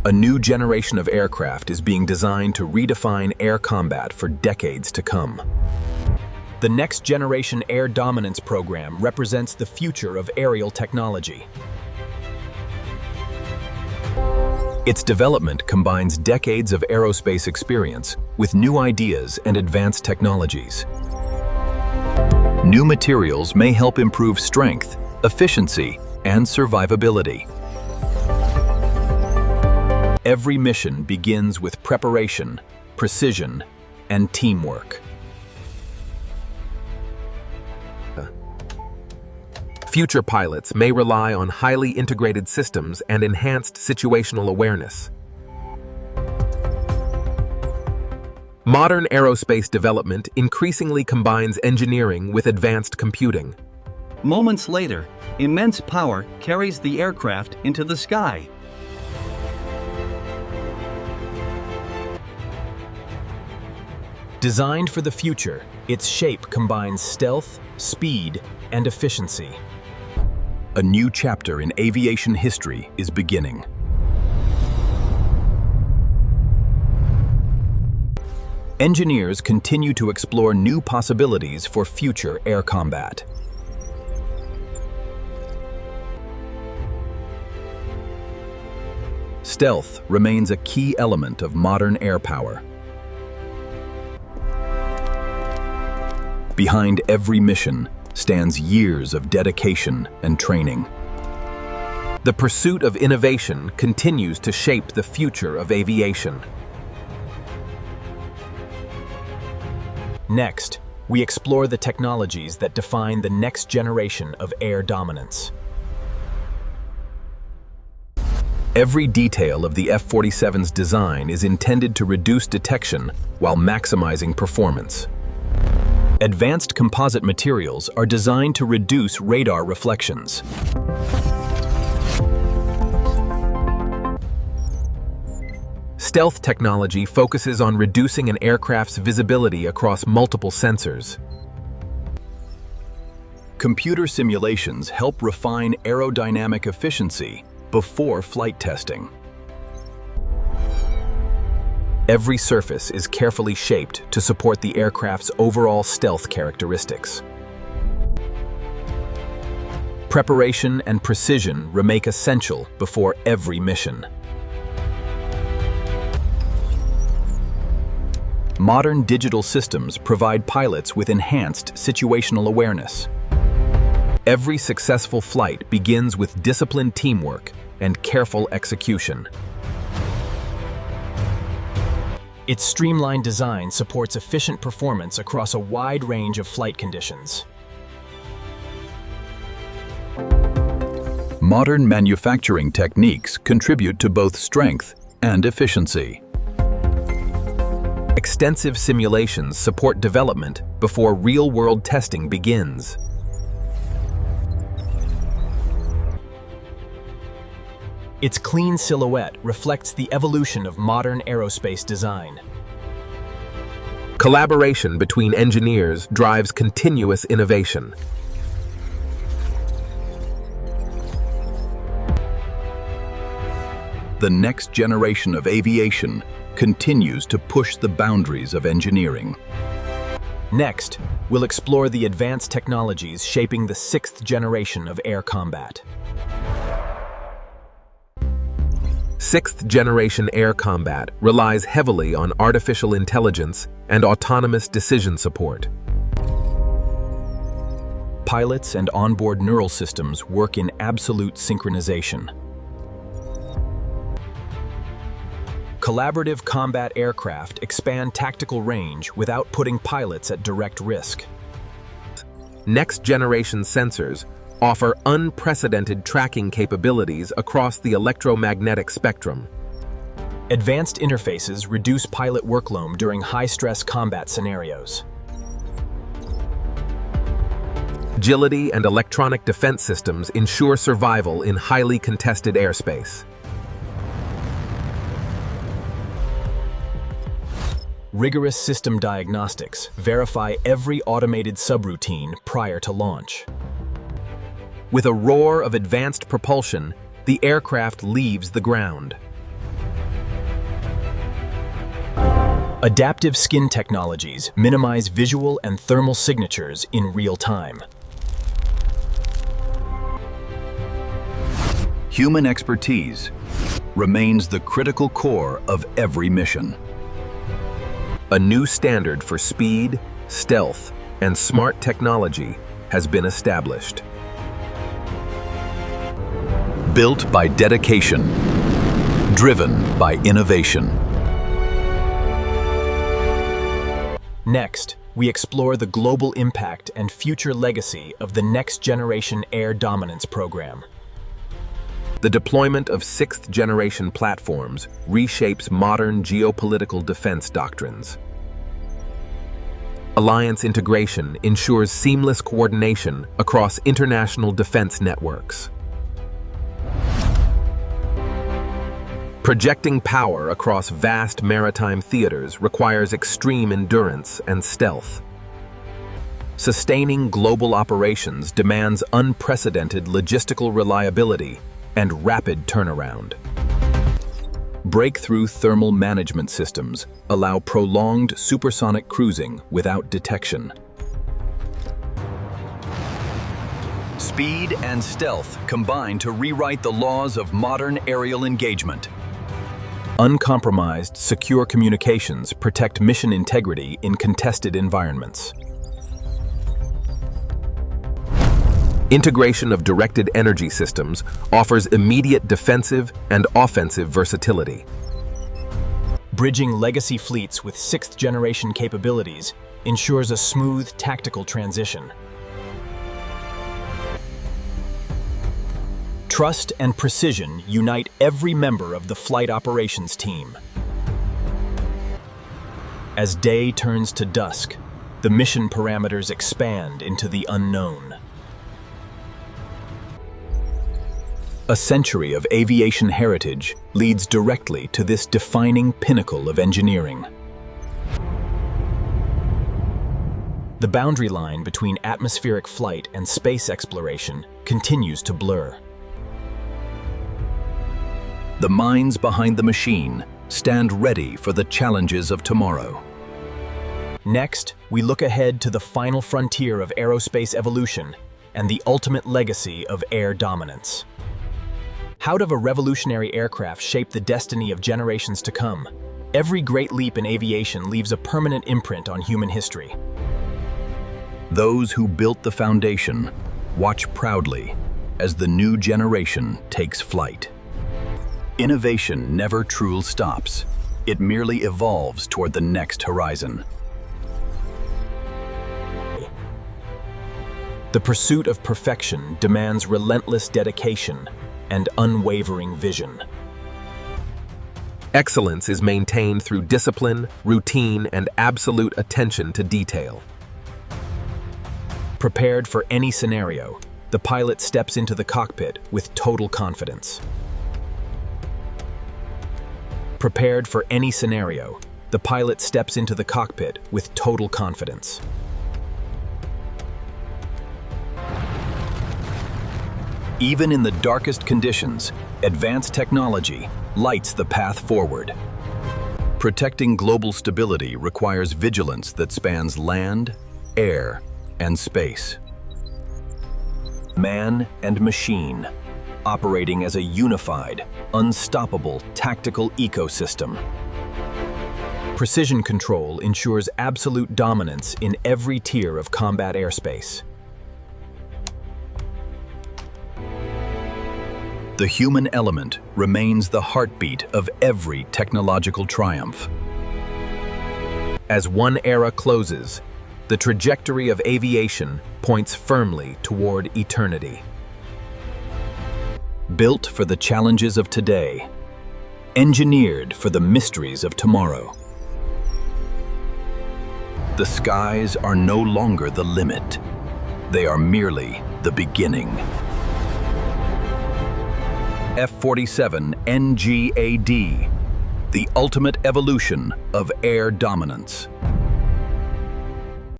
A new generation of aircraft is being designed to redefine air combat for decades to come. The Next Generation Air Dominance program represents the future of aerial technology. Its development combines decades of aerospace experience with new ideas and advanced technologies. New materials may help improve strength, efficiency, and survivability. Every mission begins with preparation, precision, and teamwork. Future pilots may rely on highly integrated systems and enhanced situational awareness. Modern aerospace development increasingly combines engineering with advanced computing. Moments later, immense power carries the aircraft into the sky. Designed for the future, its shape combines stealth, speed, and efficiency. A new chapter in aviation history is beginning. Engineers continue to explore new possibilities for future air combat. Stealth remains a key element of modern air power. Behind every mission stands years of dedication and training. The pursuit of innovation continues to shape the future of aviation. Next, we explore the technologies that define the next generation of air dominance. Every detail of the F-47's design is intended to reduce detection while maximizing performance. Advanced composite materials are designed to reduce radar reflections. Stealth technology focuses on reducing an aircraft's visibility across multiple sensors. Computer simulations help refine aerodynamic efficiency before flight testing. Every surface is carefully shaped to support the aircraft's overall stealth characteristics. Preparation and precision remain essential before every mission. Modern digital systems provide pilots with enhanced situational awareness. Every successful flight begins with disciplined teamwork and careful execution. Its streamlined design supports efficient performance across a wide range of flight conditions. Modern manufacturing techniques contribute to both strength and efficiency. Extensive simulations support development before real-world testing begins. Its clean silhouette reflects the evolution of modern aerospace design. Collaboration between engineers drives continuous innovation. The next generation of aviation continues to push the boundaries of engineering. Next, we'll explore the advanced technologies shaping the sixth generation of air combat. Sixth-generation air combat relies heavily on artificial intelligence and autonomous decision support. Pilots and onboard neural systems work in absolute synchronization. Collaborative combat aircraft expand tactical range without putting pilots at direct risk. Next-generation sensors offer unprecedented tracking capabilities across the electromagnetic spectrum. Advanced interfaces reduce pilot workload during high-stress combat scenarios. Agility and electronic defense systems ensure survival in highly contested airspace. Rigorous system diagnostics verify every automated subroutine prior to launch. With a roar of advanced propulsion, the aircraft leaves the ground. Adaptive skin technologies minimize visual and thermal signatures in real time. Human expertise remains the critical core of every mission. A new standard for speed, stealth, and smart technology has been established. Built by dedication, driven by innovation. Next, we explore the global impact and future legacy of the Next Generation Air Dominance program. The deployment of sixth-generation platforms reshapes modern geopolitical defense doctrines. Alliance integration ensures seamless coordination across international defense networks. Projecting power across vast maritime theaters requires extreme endurance and stealth. Sustaining global operations demands unprecedented logistical reliability and rapid turnaround. Breakthrough thermal management systems allow prolonged supersonic cruising without detection. Speed and stealth combine to rewrite the laws of modern aerial engagement. Uncompromised, secure communications protect mission integrity in contested environments. Integration of directed energy systems offers immediate defensive and offensive versatility. Bridging legacy fleets with sixth-generation capabilities ensures a smooth tactical transition. Trust and precision unite every member of the flight operations team. As day turns to dusk, the mission parameters expand into the unknown. A century of aviation heritage leads directly to this defining pinnacle of engineering. The boundary line between atmospheric flight and space exploration continues to blur. The minds behind the machine stand ready for the challenges of tomorrow. Next, we look ahead to the final frontier of aerospace evolution and the ultimate legacy of air dominance. How does a revolutionary aircraft shape the destiny of generations to come? Every great leap in aviation leaves a permanent imprint on human history. Those who built the foundation watch proudly as the new generation takes flight. Innovation never truly stops. It merely evolves toward the next horizon. The pursuit of perfection demands relentless dedication and unwavering vision. Excellence is maintained through discipline, routine, and absolute attention to detail. Prepared for any scenario, the pilot steps into the cockpit with total confidence. Prepared for any scenario, the pilot steps into the cockpit with total confidence. Even in the darkest conditions, advanced technology lights the path forward. Protecting global stability requires vigilance that spans land, air, and space. Man and machine, operating as a unified, unstoppable tactical ecosystem. Precision control ensures absolute dominance in every tier of combat airspace. The human element remains the heartbeat of every technological triumph. As one era closes, the trajectory of aviation points firmly toward eternity. Built for the challenges of today, engineered for the mysteries of tomorrow. The skies are no longer the limit. They are merely the beginning. F-47 NGAD, the ultimate evolution of air dominance.